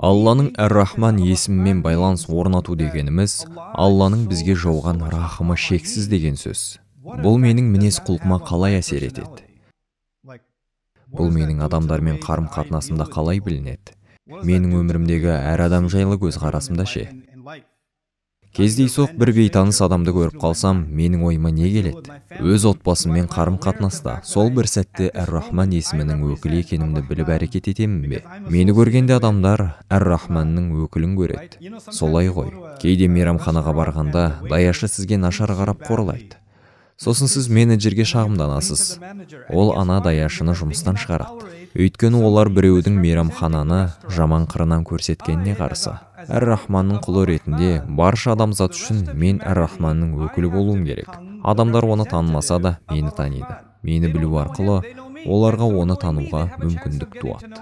Алланың Әр-Рахман есімімен байланыс орнату дегеніміз, Алланың бізге жауған рахымы шексіз деген сөз. Бұл менің мінез-құлқыма қалай әсер етеді? Бұл менің адамдармен қарым-қатынасымда қалай білінеді? Менің өмірімдегі әр адам жайлы көзқарасымда ше? Кездейсоқ бір бейтаныс адамды көріп қалсам, менің ойыма не келеді? Өз отбасыммен қарым-қатынаста сол бір сәтте Әр-Рахман есімінің өкілі екенімді біліп әрекет етемін бе? Мені көргенде адамдар Әр-Рахманның өкілін көреді. Солай ғой. Кейде мейрамханаға барғанда даяшы сізге нашар қарап қорлайды. Сосын сіз менеджерге шағымданасыз. Ол ана даяшыны жұмыстан шығарады. Өйткені олар біреудің мейрамхананы жаман қырынан көрсеткеніне қарсы. Әр-Рахманның құлы ретінде барша адамзат үшін мен Әр-Рахманның өкілі болуым керек. Адамдар оны танымаса да мені таниды. Мені білу арқылы оларға оны тануға мүмкіндік туады.